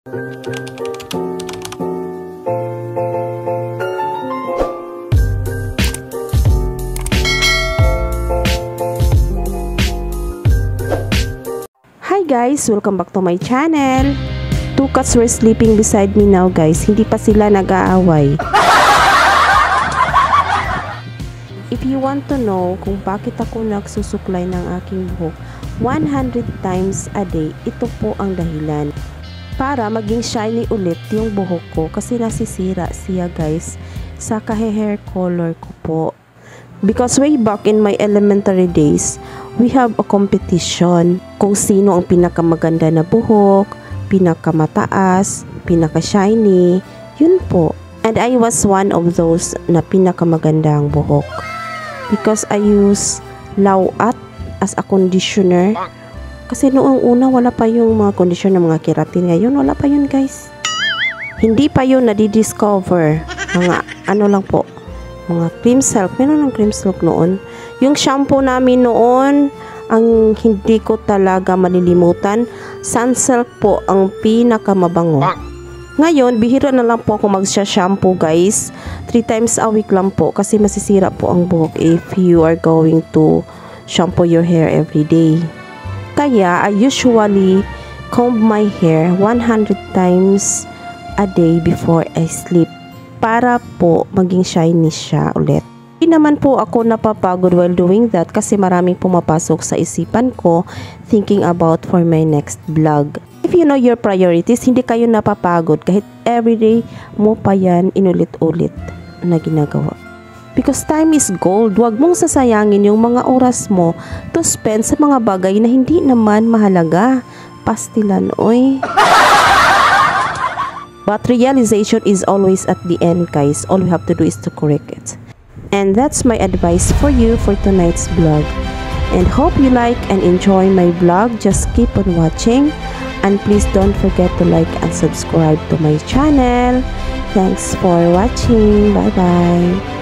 Hi guys! Welcome back to my channel. Two cats were sleeping beside me now guys. Hindi pa sila nag-aaway. If you want to know kung bakit ako nagsusuklay ng aking buhok 100 times a day, ito po ang dahilan. Para maging shiny ulit yung buhok ko kasi nasisira siya guys sa kahe-hair color ko po. Because way back in my elementary days, we have a competition kung sino ang pinakamaganda na buhok, pinakamataas, pinaka-shiny, yun po. And I was one of those na pinakamagandang buhok. Because I use Lauat as a conditioner. Kasi noong una wala pa yung mga conditioner ng mga keratin. Ngayon wala pa yun guys. Hindi pa yun nadidiscover. Mga ano lang po. Mga cream silk. Meron ng cream silk noon. Yung shampoo namin noon, ang hindi ko talaga malilimutan, Sunsilk po ang pinakamabango. Ngayon, bihira na lang po ako magsha-shampoo guys. 3 times a week lang po kasi masisira po ang buhok if you are going to shampoo your hair every day. Kaya, I usually comb my hair 100 times a day before I sleep para po maging shiny siya ulit. Hindi naman po ako napapagod while doing that kasi maraming pumapasok sa isipan ko thinking about for my next vlog. If you know your priorities, hindi kayo napapagod kahit everyday mo pa yan inulit-ulit na ginagawa. Because time is gold, wag mong sasayangin yung mga oras mo to spend sa mga bagay na hindi naman mahalaga. Pastilan, oy. But realization is always at the end, guys. All we have to do is to correct it. And that's my advice for you for tonight's vlog. And hope you like and enjoy my vlog. Just keep on watching. And please don't forget to like and subscribe to my channel. Thanks for watching. Bye-bye.